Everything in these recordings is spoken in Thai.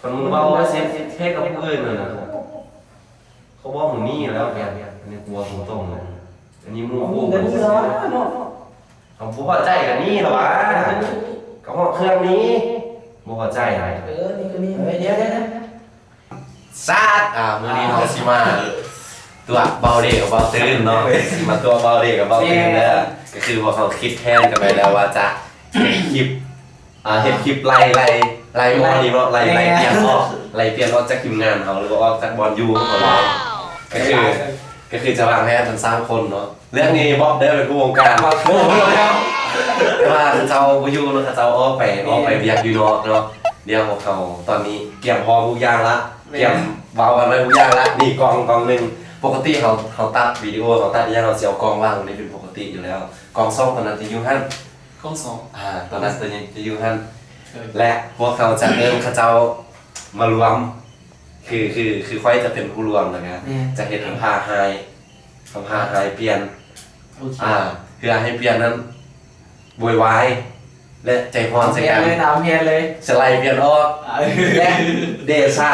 มันมึงเบาแล้วเซ็ตเท่กับผู้อื่นเลยนะเขาบอกมึงนี่แล้วแกอันนี้กลัวตรงๆเลยอันนี้มูคู่กันเขาพอใจกันนี่หรอวะก็ห้องเครื่องนี้มูพอใจไหนนี่คือนี่เดี๋ยวซาดมือนี้เขาสิมาตัวเบาเด็กกับเบาตื่นเนาะสิมาตัวเบาเด็กกับเบาตื่นเนี่ยก็คือว่าเขาคิดแทนกันไปแล้วว่าจะคลิปเห็นคลิปไล่มอนี่เนาะไล่เปลี่ยนออกจากทีมงานเขาหรือว่าออกจากบอลยูของเราก็คือจะวางแผนทั้ง3คนเนาะเรื่องนี้บ๊อบได้เป็นผู้วงการแต่ว่าเจ้าบอลยูเนาะเจ้าออกไปเรียกยูนอกเนาะเดี๋ยวของเขาตอนนี้เกี่ยมพอทุกอย่างละเกี่ยมเบากันไปทุกอย่างละนี่กองหนึ่งปกติเขาตัดวิดีโอเขาตัดอย่างเราเสียวกองว่างนี่เป็นปกติอยู่แล้วกองซ่องตอนนั้นจะอยู่หั่นกอง2ตอนนั้นจะอยู่หั่นและพวกเขาจะเริ่มเขาเจ้ามารวมคือค่อยจะเป็นผู้รวมนะครับจะเห็นทำผ้าไฮเปลี่ยนเพื่อให้เปลี่ยนนั้นบวยวายและใจพรใส่กันตามเพียนเลยสไลด์เปลี่ยนออกและเดซ่า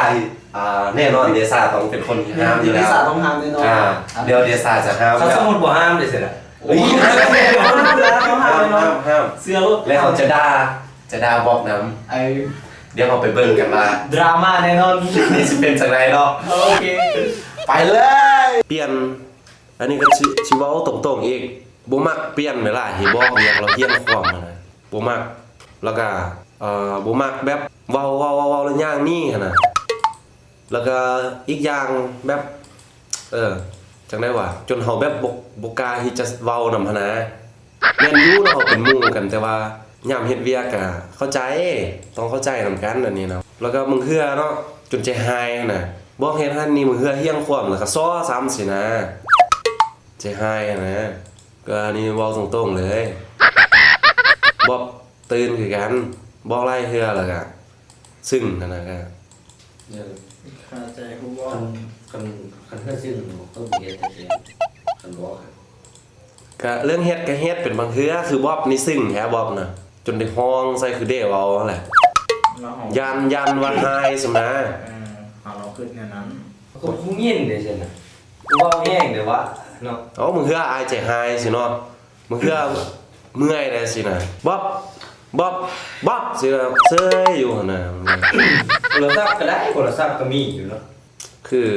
แน่นอนเดซ่าต้องเป็นคนห้ามอยู่แล้วเดซ่าต้องห้ามแน่นอนเดี๋ยวเดซ่าจะห้ามเขาสมมติบ่ห้ามเลยเสร็จอ่ะห้ามเสื้อแล้วเขาจะด่าบอกน้ำเดี๋ยวเราไปเบิ่งกันมาดราม่าแน่นอนนี่จะเป็นจากไหนเนาะโอเคไปเลยเปลี่ยนอันนี้ก็ชิวเอาตรงๆอีกบ่มักเปลี่ยนเวลาที่บอกเรียกเราเฮียนความนะบ่มักแล้วก็บ่มักแบบเว้าแล้วย่างนี่นะแล้วก็อีกอย่างแบบจังได๋วะจนเฮาแบบบ่กล้าที่จะเว้านำหนะแม่นอยู่เนาะเป็นหมู่กันแต่ว่ายามเฮ็ดเวียกก็เข้าใจต้องเข้าใจนำกันอันนี้เนาะแล้วก็มึงเฮือเนาะจนใจหายน่ะบอกเฮ็ดหั่นนี่มึงเฮือเฮียงความแล้วก็ซ้อซ้ำสินะใจหายนะก็อันนี้เว้าตรงๆเลยบอกตื่นคือกันบอกไล่เฮือแล้วก็ซึ่งนั่นน่ะก็เข้าใจฮู้บ่คันเพื่อนซึ่งต้องเรียนแต่เสียคันบอกก็เรื่องเฮ็ดก็เฮ็ดเป็นบางเทื่อคือบ๊อบนี่ซึ่งแฮะบ๊อบน่ะจนได้ฮ้องใส่คือเด้เอาแหละยันว่าหายสำนะเราขึ้นแนวนั้นก็ผู้ยินเด้ซั่นน่ะกูเว้าแห้งเด้อวะเนาะมึงเฮืออายใจหายสิเนาะมึงเฮือเมื่อยได้สินะบ๊อบสิเซยอยู่หั่นน่ะโทรศัพท์ก็ได้โทรศัพท์ก็มีอยู่เนาะคือ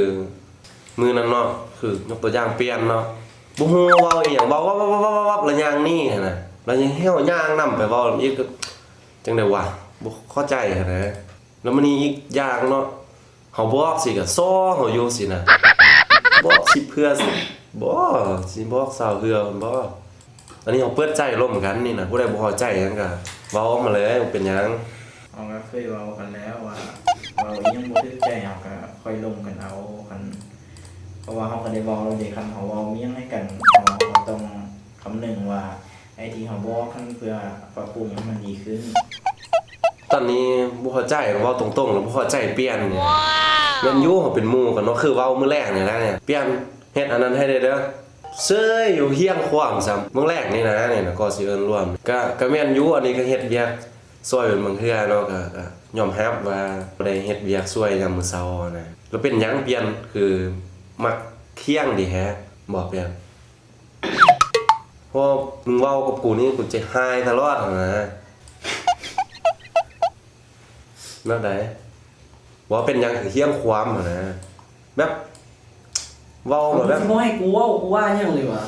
มือนั้นเนาะคือยกตัวอย่างเปลี่ยนเนาะบ่ฮู้เว้าอีหยังเว้าแล้วย่างนี่หั่นน่ะแล้วยังเหี่ยวย่างนำไปเว้าอีกจังได๋วะบ่เข้าใจหั่นนะแล้วมันนี่อีกอย่างเนาะเฮาบอกสิก็ซ้อเฮาอยู่สินะบอกสิเพื่อสิบ่สิบอกสาวเฮือบ่อันนี้เฮาเปิดใจร่วมกันนี่นะผู้ใดบ่พอใจหยังก็เว้ามาเลยเป็นหยังเอาก็เคยเว้ากันแล้วว่าเรายังบ่ถึงใจเฮาก็ค่อยลงกันเอากันเพราะว่าเขาก็ได้บอกเราเด็กคันเขาบอกมียังให้กันเขาต้องคำนึงว่าไอ้ที่เขาบอกขั้นเพื่อปรับปรุงให้มันดีขึ้นตอนนี้บ่เข้าใจเว้าตรงๆแล้วบ่เข้าใจเปลี่ยนเนี่ยแม่นอยู่เขาเป็นหมู่กันเนาะคือเว้ามื้อแรกนี่นะเนี่ยเปลี่ยนเฮ็ดอันนั้นให้ได้เด้อเซยอยู่เฮียงความซ้ำมื้อแรกนี่นะเนี่ยก็สิเอิ้นรวมก็แม่นอยู่อันนี้ก็เฮ็ดเวียกซอยเป็นบางเทื่อเนาะก็ยอมรับว่าบ่ได้เฮ็ดเวียกซวยยามมื้อเช้านะแล้วเป็นหยังเปลี่ยนคือมักเที่ยงดีแฮะบอกเปลี่ยนเพราะมึงเว้ากับกูนี่กูจะหายตลอดนะนั่นได้ว่าเป็นหยังคือเที่ยงความนะแบบเว้าแบบบ่ให้กูว่าหยังเลยวะ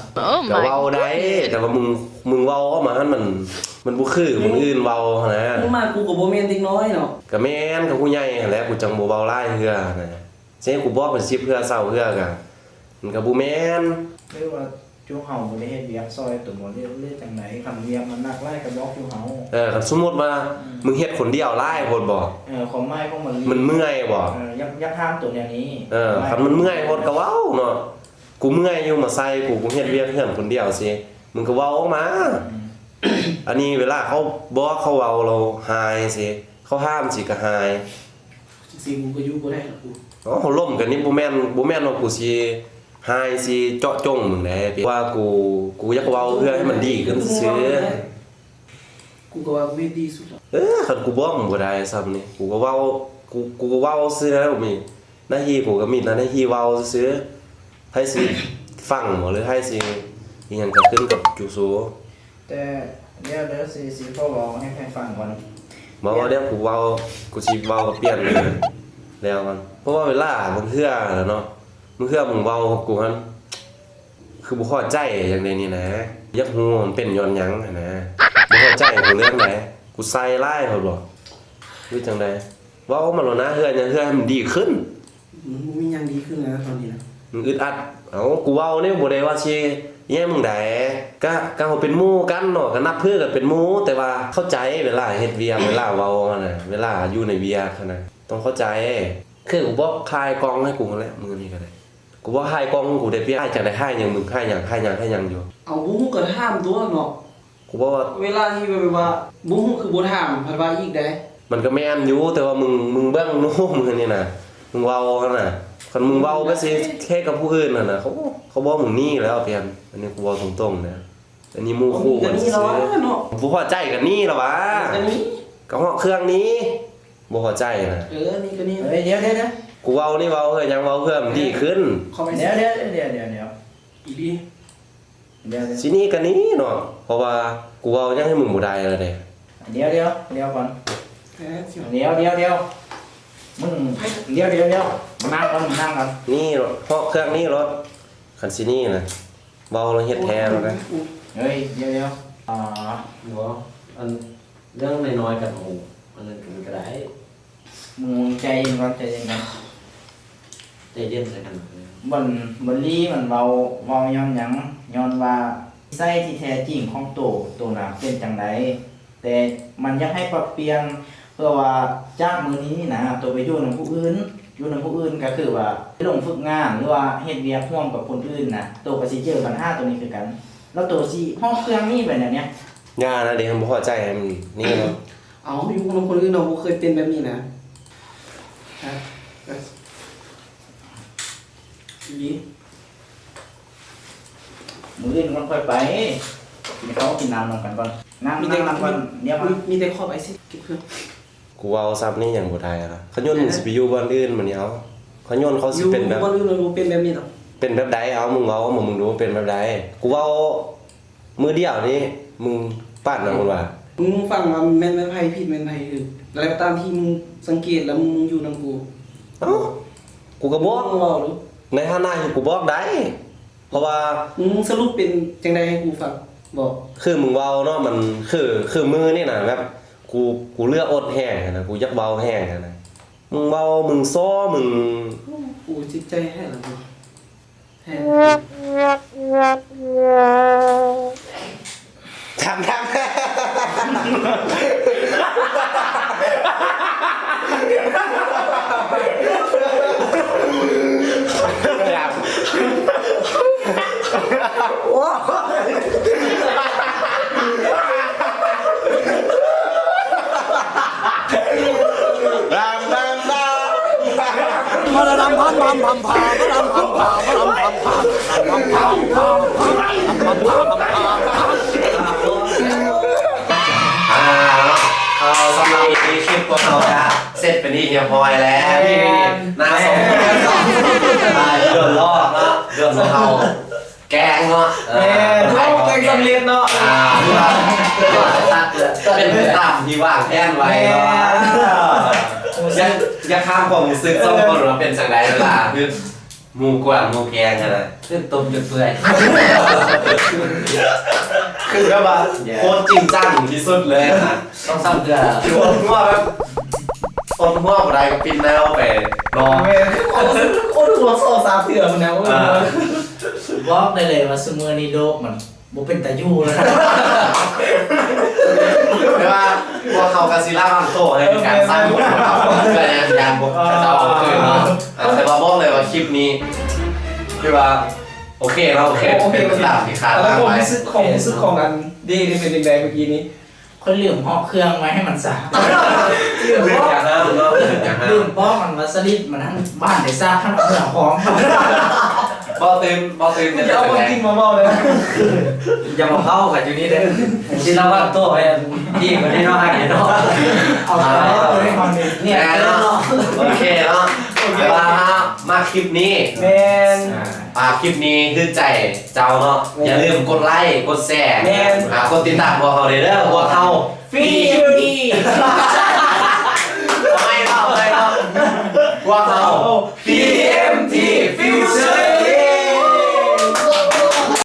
ก็เว้าได้แต่ว่ามึงเว้าออกมามันบ่คือมึงอื่นเว้านะมึงมากูก็บ่แม่นเด็กน้อยเนาะก็แม่นกับผู้ใหญ่นั่นแหละกูจังบ่เว้าหลายเทื่อนะใช่กูบอกเป็น10เพื่อเศร้าเพื่อกันมันก็บ่แม่นเรียกว่าจูเฮาบ่ได้เฮ็ดเวียกซอยตัวบ่เรียกจังได๋คันเวียกมันหนักหลายก็บอกจูเฮาคันสมมุติว่ามึงเฮ็ดคนเดียวหลายคนบ่ความหมายของมันเมื่อยบ่ยักห้ามตัวแนวนี้คันมันเมื่อยคนก็เว้าเนาะกูเมื่อยอยู่มาใส่กูเฮ็ดเวียกเฮือนคนเดียวสิมึงก็เว้าออกมาอันนี้เวลาเขาบอกเขาเว้าเราหายสิเขาห้ามสิก็หายสิกูก็อยู่บ่ได้ล่ะกูเขาล่มกันนี่บ่แม่นว่ากูสิหายสิเจาะจงมึงได้ว่ากูอยากเว้าเพื่อให้มันดีขึ้นซื่อกูก็ว่ากูดีสุดคันกูบอกมึงบ่ได้ซ้ำนี่กูก็เว้า กูเว้าซื้อนะผมมีหน้าที่ผมก็มีหน้าที่เว้าซื้อให้สิฟังบ่หรือให้สิอีหยังก็ขึ้นกับจูซู แต่เดี๋ยวสิพ่อบอกให้ฟังก่อน บ่ว่าเดี๋ยวกูเว้ากูสิเว้าก็เปลี่ยนเลยแล้วมันเพราะว่าเวลามันเทื่อแล้วเนาะมึงเทื่อมึงเว้ากับกูหั่นคือบ่พอใจอย่างใดนี่นะอยากฮู้มันเป็นย้อนหยังหันนะบ่พอใจกูเรื่องไหนกูใส่ร้ายเขาบ่หรือจังไดเว้ามันแล้วนะเฮือหยังเฮือให้มันดีขึ้น มึงมียังดีขึ้นแล้วตอนนี้นะ มึงอึดอัดเอ้ากูเว้าเนี่ยบ่ได้ว่าสิแย่มึงได้ก็เฮาเป็นหมู่กันเนาะก็นับเพื่อกันเป็นหมู่แต่ว่าเข้าใจเวลาเฮ็ดเวียกเวลาเว้าหั่นน่ะเวลาอยู่ในเวียกหั่นน่ะต้องเข้าใจคือกูบอกคลายกองให้กูนั่นแหละมื้อนี้ก็ได้กูบ่คลายกองกูได้เปรียบจังได๋ให้หยังมึงให้หยังอยู่ เอาบุ้งก็ถามตัวเนาะ กูบอกว่า เวลาที่แบบว่าบุ้งคือบ่ถามพัดว่าอีกได้ มันก็แม่นอยู่แต่ว่ามึงเบิ่งโน้มมื้อนี้น่ะมึงเว้าหั่นน่ะคันมึงเว้าก็สิแค่กับผู้อื่นนั่นน่ะเขาบอกมึงนี่แล้วเปลี่ยนอันนี้กูเว้าตรงๆนะอันนี้หมู่คู่ กั กัน น นี่ ซื่ แล้ว อ เนาะ บ่พอใจกันนี่ล่ะวะ กันนี้ ก็เหาะเครื่องนี้บ่พอใจน่ะ นี่ก็นี่ เฮ้ยเดี๋ยว กูเว้านี่เว้าเฮ้ยยังเว้าเพื่อมันดีขึ้น เข้าไป เดี๋ยว อีดี สินี่ก็นี้เนาะเพราะว่ากูเว้ายังให้มึงบ่ได้แล้วเด้ เดี๋ยวก่อน แท้สิ เดี๋ยวมึงเดี๋ยวมานั่งก่อน นี่รถเหาะเครื่องนี้รถคันสินี่น่ะเว้าแล้วเฮ็ดแท้แล้วนะ เฮ้ยเดี๋ยวบ่อันเรื่องน้อยๆกันโอ้อันนั้นก็ได้ มึงใจเย็นก่อน ใจเย็นใส่กัน บนลี่มันเว้าย้อนหยังย้อนว่าไส้ที่แท้จริงของตัวน่ะเป็นจังไดแต่มันอยากให้ปรับเปลี่ยนเพื่อว่าจากมื้อนี้นะตัวไปอยู่นำผู้อื่นก็คือว่าลงฝึกงานหรือว่าเฮ็ดเวียกร่วมกับคนอื่นน่ะตัวก็สิเจอปัญหาตัวนี้คือกัน แล้วตัวสิห้องเครื่องนี้แบบเนี้ย ย่านะเดี๋ยวผมบ่พอใจให้มันนี่เนาะ เอาอยู่กับคนอื่นเนาะบ่เคยเป็นแบบนี้นะฮะอีดี มื้ออื่นมันค่อยไปกินข้าวกินน้ำนำกันก่อนนั่งก่อนเดี๋ยวมา มีแต่ขอบไอซิเก็บเครื่อง กูเว้าซับนี่ยังบ่ได้ล่ะขย้อนมึงสิไปอยู่บ้านอื่นมันนี่เอาขย้อนเขาสิเป็นแบบ คนอื่นเราเป็นแบบนี้เนาะ เป็นแบบใดเอามึงเว้ามึงดูเป็นแบบใดกูเว้ามือเดียวนี่มึงปั้นนะมึงว่า มึงฟังมาแม่นไผผิดแม่นไผคืออะไรก็ตามที่มึงสังเกตแล้วมึงอยู่นำกู เอ้ากูก็บอก มึงเว้าดู ในฐานะที่กูบอกได้เพราะว่า มึงสรุปเป็นจังไดให้กูฟังบอก คือมึงเว้าเนาะมันคือมือนี่น่ะแบบกูเลือกอดแห้งอะนะกูอยากเว้าแห้งอะนะมึงเว้ามึงซ้อมึง กูจิตใจแห้งแล้วกูแห้ง ทำเอาสำหรับอีคลิปของเราจะเสร็จเป็นที่เรียบร้อยแล้วนี่หน้าสองเดือดรอดเนาะเดือดเขาแกงเนาะ เขาแกงสำเร็จเนาะ เป็นไปตามที่วางแผนไว้เนาะอย่าข้ามความรู้สึกสองคนเราเป็นจังไดเวลาคือหมูกวางหมูแกงกันนะ ขึ้นต้มจนเปื่อย คือแบบว่าโคตรจริงจังที่สุดเลยนะ ต้องซ้ำเกลือ คือว่าหัวแบบต้นหัวอะไรก็ปิ้นแล้วไปรอ โอ้ตัวโซ่3เถื่อมันนะโอ้ บอกได้เลยว่าซุมื้อนี้โลกมันบ่เป็นตาอยู่แล้ว แต่ว่าพวกเขากาซิล่ามันโตให้มีการสร้างบทของเขาเพื่อในการบทจะเอาคืนเนาะแต่ว่าบอกเลยว่าคลิปนี้คือว่าโอเคเราโอเคเป็นตามที่คาด แล้ว ไว้ ผมรู้สึกของอันดีนี่เป็นยังไงเมื่อกี้นี้ คนลืมห้องเครื่องไว้ให้มันสะ เรื่องอย่างนั้นเนาะอย่างนั้น ลืมป้อมันวัสลิดมันทั้งบ้านได้สร้างทั้งเครื่องของ บ บ่ตื่น กูจะเอาความจริงมาเว้าเลย อย่ามาเข้ากับอยู่นี่เด้อที่เราว่าตัวไปดีกว่านี้เนาะให้เนาะ เอาตัวให้ฟังดิ เนี่ยเนาะโอเคเนาะมาคลิปนี้ แม่น คลิปนี้คือใจเจ้าเนาะอย่าลืมกดไลค์กดแชร์ แม่น กดติดตามพวกเขาเด้อพวกเขาฟรีทำไมเนาะพวกเขาฟรี